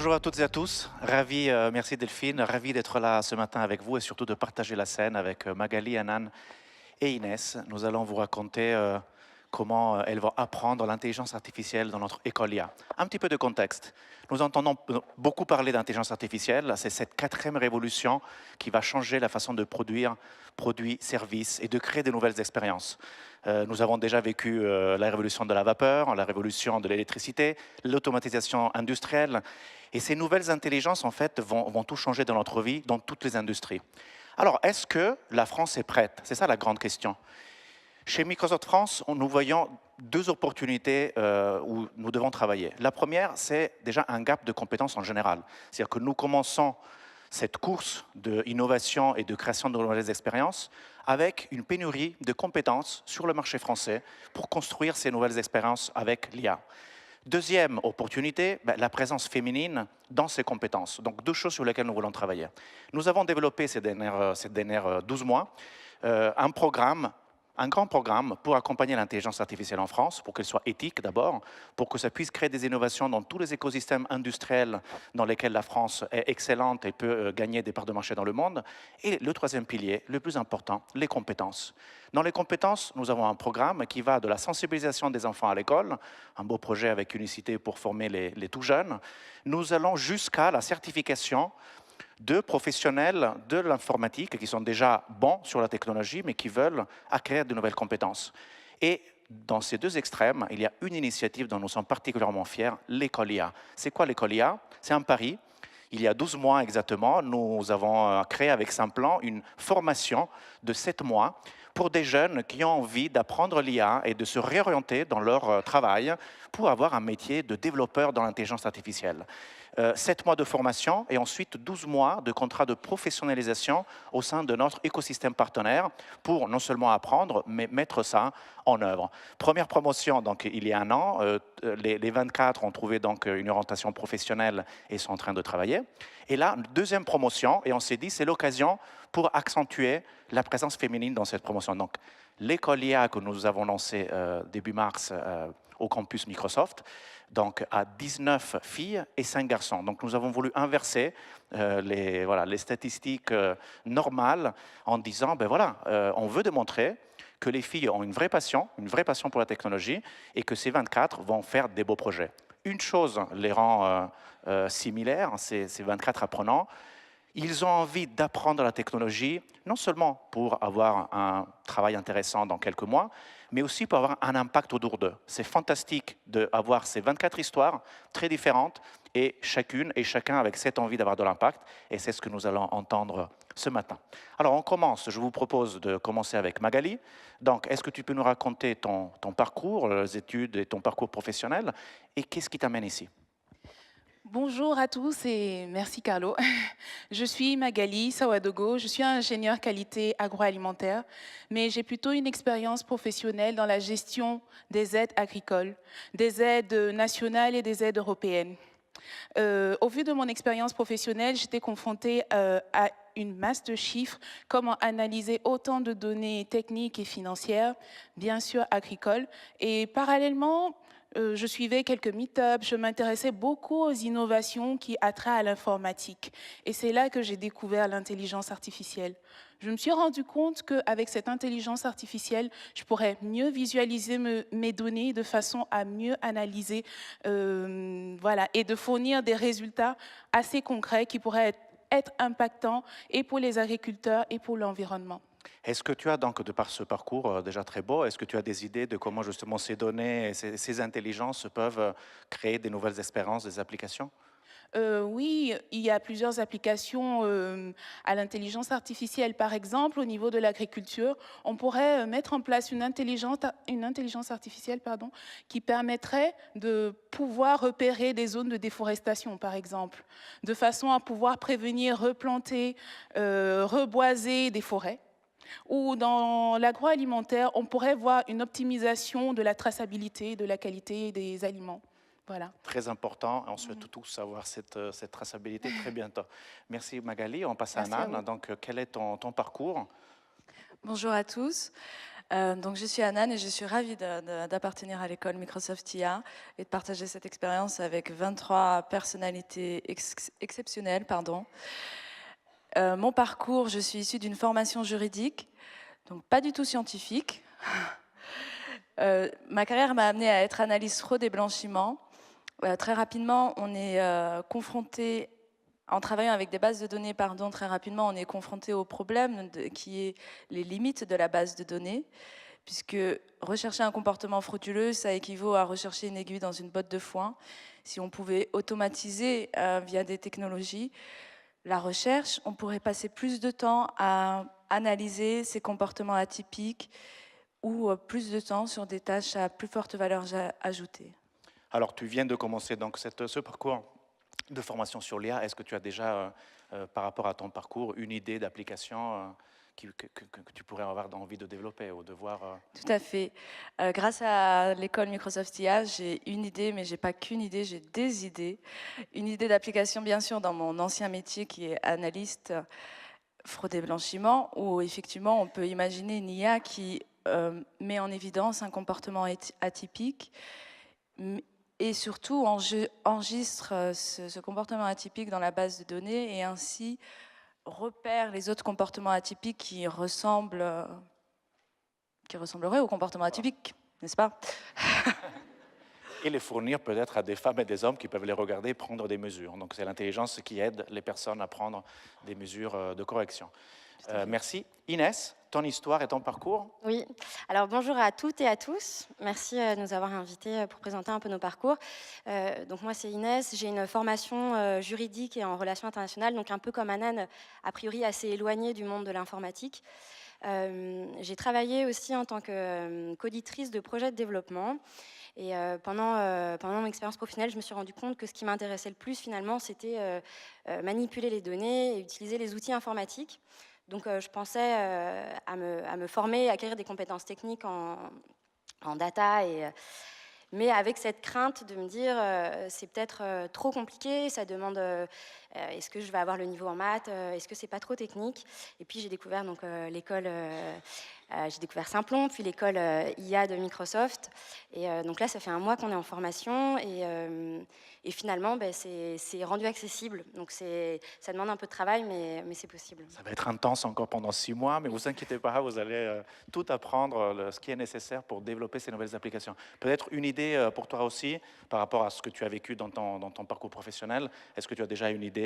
Bonjour à toutes et à tous. Ravi, merci Delphine, ravi d'être là ce matin avec vous et surtout de partager la scène avec Magali, Anan et Inès. Nous allons vous raconter comment elles vont apprendre l'intelligence artificielle dans notre école IA. Un petit peu de contexte. Nous entendons beaucoup parler d'intelligence artificielle. C'est cette quatrième révolution qui va changer la façon de produire produits, services et de créer de nouvelles expériences. Nous avons déjà vécu la révolution de la vapeur, la révolution de l'électricité, l'automatisation industrielle. Et ces nouvelles intelligences, en fait, vont tout changer dans notre vie, dans toutes les industries. Alors, est-ce que la France est prête? C'est ça la grande question. Chez Microsoft France, nous voyons deux opportunités où nous devons travailler. La première, c'est déjà un gap de compétences en général. C'est-à-dire que nous commençons cette course d'innovation et de création de nouvelles expériences avec une pénurie de compétences sur le marché français pour construire ces nouvelles expériences avec l'IA. Deuxième opportunité, la présence féminine dans ces compétences. Donc deux choses sur lesquelles nous voulons travailler. Nous avons développé ces dernières 12 mois un grand programme pour accompagner l'intelligence artificielle en France, pour qu'elle soit éthique d'abord, pour que ça puisse créer des innovations dans tous les écosystèmes industriels dans lesquels la France est excellente et peut gagner des parts de marché dans le monde. Et le troisième pilier, le plus important, les compétences. Dans les compétences, nous avons un programme qui va de la sensibilisation des enfants à l'école, un beau projet avec Unicité pour former les tout jeunes. Nous allons jusqu'à la certification de professionnels de l'informatique qui sont déjà bons sur la technologie, mais qui veulent acquérir de nouvelles compétences. Et dans ces deux extrêmes, il y a une initiative dont nous sommes particulièrement fiers, l'école IA. C'est quoi l'école IA? C'est un pari. Il y a 12 mois exactement, nous avons créé avec Simplan une formation de 7 mois pour des jeunes qui ont envie d'apprendre l'IA et de se réorienter dans leur travail pour avoir un métier de développeur dans l'intelligence artificielle. 7 mois de formation et ensuite 12 mois de contrat de professionnalisation au sein de notre écosystème partenaire pour non seulement apprendre, mais mettre ça en œuvre. Première promotion, donc, il y a un an, les 24 ont trouvé donc, une orientation professionnelle et sont en train de travailler. Et là, deuxième promotion, et on s'est dit c'est l'occasion pour accentuer la présence féminine dans cette promotion. Donc, l'école IA que nous avons lancée début mars au campus Microsoft, donc à 19 filles et 5 garçons. Donc nous avons voulu inverser les statistiques normales en disant, on veut démontrer que les filles ont une vraie passion pour la technologie et que ces 24 vont faire des beaux projets. Une chose les rend similaires, ces 24 apprenants, ils ont envie d'apprendre la technologie, non seulement pour avoir un travail intéressant dans quelques mois, mais aussi pour avoir un impact autour d'eux. C'est fantastique d'avoir ces 24 histoires très différentes et chacune et chacun avec cette envie d'avoir de l'impact. Et c'est ce que nous allons entendre ce matin. Alors on commence, je vous propose de commencer avec Magali. Donc est-ce que tu peux nous raconter ton parcours, les études et ton parcours professionnel et qu'est-ce qui t'amène ici? Bonjour à tous et merci Carlo. Je suis Magali Sawadogo, je suis ingénieure qualité agroalimentaire, mais j'ai plutôt une expérience professionnelle dans la gestion des aides agricoles, des aides nationales et des aides européennes. Au vu de mon expérience professionnelle, j'étais confrontée à une masse de chiffres, comment analyser autant de données techniques et financières, bien sûr agricoles, et parallèlement, je suivais quelques meet-ups, je m'intéressais beaucoup aux innovations qui attraient à l'informatique. Et c'est là que j'ai découvert l'intelligence artificielle. Je me suis rendu compte qu'avec cette intelligence artificielle, je pourrais mieux visualiser mes données de façon à mieux analyser et de fournir des résultats assez concrets qui pourraient être impactants et pour les agriculteurs et pour l'environnement. Est-ce que tu as donc, de par ce parcours déjà très beau, est-ce que tu as des idées de comment justement ces données et ces intelligences peuvent créer des nouvelles expériences, des applications? Oui, il y a plusieurs applications à l'intelligence artificielle. Par exemple, au niveau de l'agriculture, on pourrait mettre en place une intelligence artificielle qui permettrait de pouvoir repérer des zones de déforestation, par exemple, de façon à pouvoir prévenir, replanter, reboiser des forêts. Ou dans l'agroalimentaire, on pourrait voir une optimisation de la traçabilité, de la qualité des aliments. Voilà. Très important, on souhaite tous avoir cette traçabilité très bientôt. Merci Magali, on passe à Merci à Anan. vous. Donc quel est ton parcours? Bonjour à tous. Donc je suis Anan et je suis ravie d'appartenir à l'école Microsoft IA et de partager cette expérience avec 23 personnalités exceptionnelles. Pardon. Mon parcours, je suis issue d'une formation juridique, donc pas du tout scientifique. Ma carrière m'a amenée à être analyste fraude et blanchiment. Très rapidement, on est confronté, en travaillant avec des bases de données, très rapidement, on est confronté au problème qui est les limites de la base de données, puisque rechercher un comportement frauduleux, ça équivaut à rechercher une aiguille dans une botte de foin. Si on pouvait automatiser via des technologies la recherche, on pourrait passer plus de temps à analyser ces comportements atypiques ou plus de temps sur des tâches à plus forte valeur ajoutée. Alors, tu viens de commencer donc ce parcours de formation sur l'IA. Est-ce que tu as déjà, par rapport à ton parcours, une idée d'application que tu pourrais avoir envie de développer ou de voir Tout à fait. Grâce à l'école Microsoft IA, j'ai une idée, mais j'ai pas qu'une idée, j'ai des idées. Une idée d'application, bien sûr, dans mon ancien métier qui est analyste fraude et blanchiment, où effectivement, on peut imaginer une IA qui met en évidence un comportement atypique et surtout enregistre ce comportement atypique dans la base de données et ainsi repère les autres comportements atypiques qui ressembleraient au comportement atypique, n'est-ce pas? et les fournir peut-être à des femmes et des hommes qui peuvent les regarder et prendre des mesures. Donc c'est l'intelligence qui aide les personnes à prendre des mesures de correction. Merci. Inès, ton histoire et ton parcours? Oui, alors bonjour à toutes et à tous. Merci de nous avoir invités pour présenter un peu nos parcours. Donc moi c'est Inès, j'ai une formation juridique et en relations internationales, donc un peu comme Anan, a priori assez éloignée du monde de l'informatique. J'ai travaillé aussi en tant que qu'auditrice de projets de développement. Et pendant mon expérience professionnelle, je me suis rendu compte que ce qui m'intéressait le plus finalement, c'était manipuler les données et utiliser les outils informatiques. Donc je pensais à me former, à acquérir des compétences techniques en data, mais avec cette crainte de me dire c'est peut-être trop compliqué, ça demande est-ce que je vais avoir le niveau en maths, est-ce que c'est pas trop technique. Et puis j'ai découvert donc l'école, j'ai découvert Simplon, puis l'école IA de Microsoft. Et donc là, ça fait un mois qu'on est en formation et finalement, c'est rendu accessible. Donc ça demande un peu de travail, mais c'est possible. Ça va être intense encore pendant 6 mois, mais vous inquiétez pas, vous allez tout apprendre, ce qui est nécessaire pour développer ces nouvelles applications. Peut-être une idée pour toi aussi, par rapport à ce que tu as vécu dans ton parcours professionnel. Est-ce que tu as déjà une idée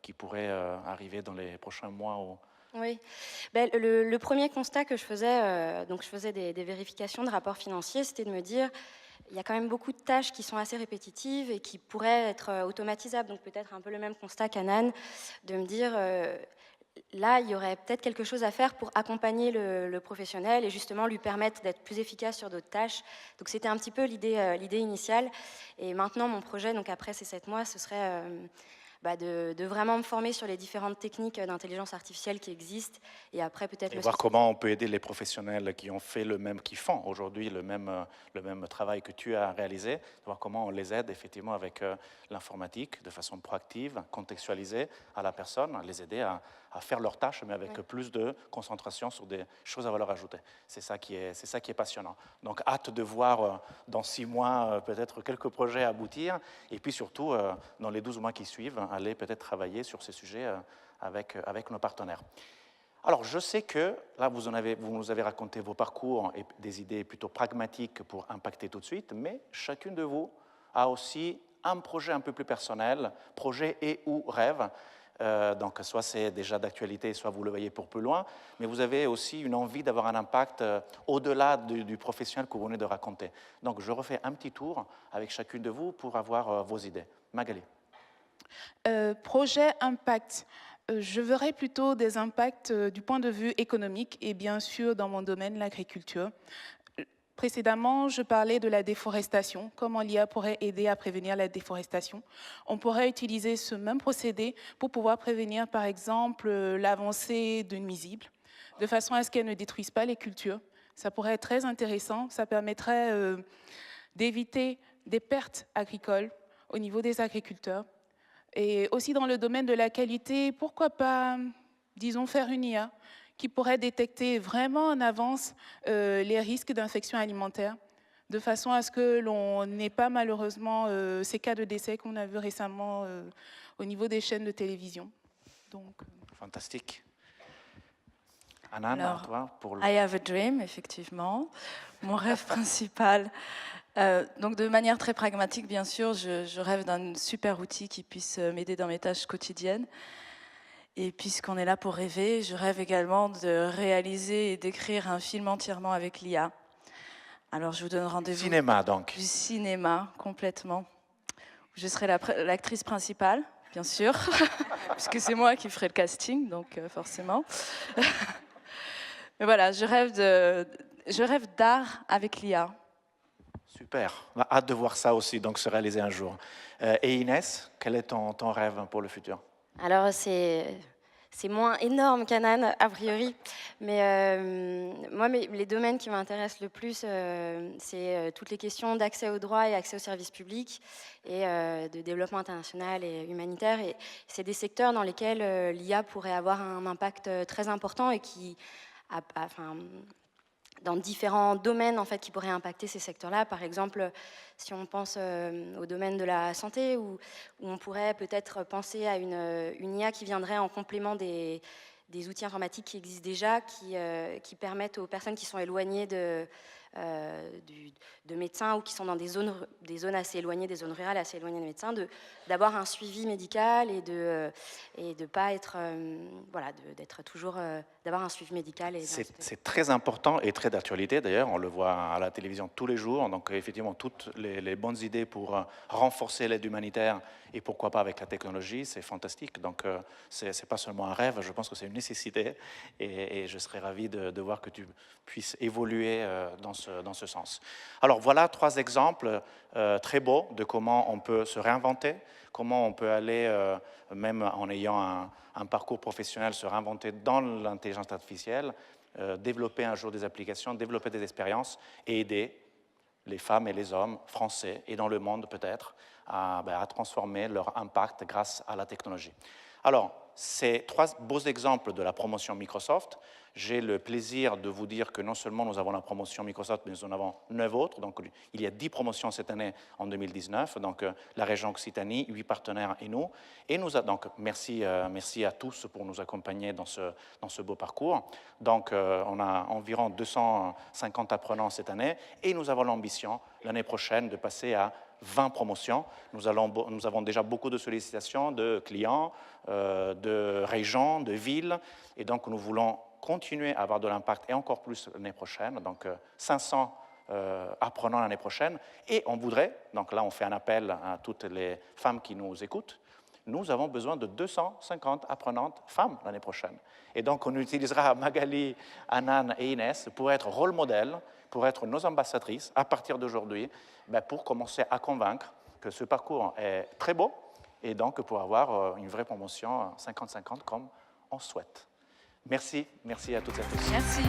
qui pourrait arriver dans les prochains mois Oui, le premier constat que je faisais, donc je faisais des vérifications de rapports financiers, c'était de me dire, il y a quand même beaucoup de tâches qui sont assez répétitives et qui pourraient être automatisables, donc peut-être un peu le même constat qu'Anan, de me dire, là, il y aurait peut-être quelque chose à faire pour accompagner le professionnel et justement lui permettre d'être plus efficace sur d'autres tâches. Donc c'était un petit peu l'idée initiale. Et maintenant, mon projet, donc après ces 7 mois, ce serait de vraiment me former sur les différentes techniques d'intelligence artificielle qui existent et après peut-être voir comment on peut aider les professionnels qui ont fait qui font aujourd'hui le même travail que tu as réalisé, de voir comment on les aide effectivement avec l'informatique de façon proactive, contextualisée à la personne, les aider à faire leurs tâches, mais avec plus de concentration sur des choses à valeur ajoutée. C'est ça qui est passionnant. Donc, hâte de voir dans 6 mois peut-être quelques projets aboutir, et puis surtout, dans les 12 mois qui suivent, aller peut-être travailler sur ces sujets avec nos partenaires. Alors, je sais que là, vous nous avez raconté vos parcours et des idées plutôt pragmatiques pour impacter tout de suite, mais chacune de vous a aussi un projet un peu plus personnel, projet et ou rêve. Donc, soit c'est déjà d'actualité, soit vous le voyez pour plus loin, mais vous avez aussi une envie d'avoir un impact au-delà du professionnel que vous venez de raconter. Donc, je refais un petit tour avec chacune de vous pour avoir vos idées. Magali. Projet impact. Je verrais plutôt des impacts du point de vue économique et bien sûr dans mon domaine, l'agriculture. Précédemment, je parlais de la déforestation, comment l'IA pourrait aider à prévenir la déforestation. On pourrait utiliser ce même procédé pour pouvoir prévenir, par exemple, l'avancée de nuisibles, de façon à ce qu'elles ne détruisent pas les cultures. Ça pourrait être très intéressant, ça permettrait d'éviter des pertes agricoles au niveau des agriculteurs. Et aussi dans le domaine de la qualité, pourquoi pas, disons, faire une IA qui pourrait détecter vraiment en avance les risques d'infection alimentaire, de façon à ce que l'on n'ait pas malheureusement ces cas de décès qu'on a vus récemment au niveau des chaînes de télévision. Donc, Fantastique. Anan, Alors, toi, pour le... I have a dream, effectivement. Mon rêve principal. Donc, de manière très pragmatique, bien sûr, je rêve d'un super outil qui puisse m'aider dans mes tâches quotidiennes. Et puisqu'on est là pour rêver, je rêve également de réaliser et d'écrire un film entièrement avec l'IA. Alors, je vous donne rendez-vous. Cinéma, donc. Du cinéma, complètement. Je serai l'actrice principale, bien sûr, puisque c'est moi qui ferai le casting, donc forcément. Mais voilà, je rêve d'art avec l'IA. Super. On a hâte de voir ça aussi, donc se réaliser un jour. Et Inès, quel est ton rêve pour le futur? Alors, c'est moins énorme qu'Anan, a priori. Mais moi, les domaines qui m'intéressent le plus, c'est toutes les questions d'accès aux droits et accès aux services publics et de développement international et humanitaire. Et c'est des secteurs dans lesquels l'IA pourrait avoir un impact très important et qui, dans différents domaines en fait, qui pourraient impacter ces secteurs-là. Par exemple, si on pense au domaine de la santé, où on pourrait peut-être penser à une IA qui viendrait en complément des outils informatiques qui existent déjà, qui permettent aux personnes qui sont éloignées de médecins ou qui sont dans des zones assez éloignées, des zones rurales assez éloignées des médecins, d'avoir un suivi médical et de pas être, d'être toujours, d'avoir un suivi médical. C'est très important et très d'actualité d'ailleurs, on le voit à la télévision tous les jours, donc effectivement toutes les bonnes idées pour renforcer l'aide humanitaire et pourquoi pas avec la technologie, c'est fantastique. Donc c'est pas seulement un rêve, je pense que c'est une nécessité et je serais ravi de voir que tu puisses évoluer dans ce sens. Alors voilà 3 exemples très beaux de comment on peut se réinventer, comment on peut aller, même en ayant un parcours professionnel, se réinventer dans l'intelligence artificielle, développer un jour des applications, développer des expériences et aider les femmes et les hommes français et dans le monde peut-être à transformer leur impact grâce à la technologie. Alors, ces 3 beaux exemples de la promotion Microsoft, j'ai le plaisir de vous dire que non seulement nous avons la promotion Microsoft, mais nous en avons 9 autres. Donc, il y a 10 promotions cette année en 2019. Donc, la région Occitanie, 8 partenaires et nous. Et donc, merci à tous pour nous accompagner dans ce beau parcours. Donc, on a environ 250 apprenants cette année et nous avons l'ambition l'année prochaine de passer à 20 promotions. Nous avons déjà beaucoup de sollicitations de clients, de régions, de villes. Et donc, nous voulons continuer à avoir de l'impact et encore plus l'année prochaine. Donc, 500 apprenants l'année prochaine. Et on voudrait, donc là, on fait un appel à toutes les femmes qui nous écoutent, nous avons besoin de 250 apprenantes femmes l'année prochaine. Et donc, on utilisera Magali, Anan et Inès pour être rôle modèle, pour être nos ambassadrices à partir d'aujourd'hui, pour commencer à convaincre que ce parcours est très beau et donc pour avoir une vraie promotion 50-50 comme on souhaite. Merci à toutes et à tous. Merci.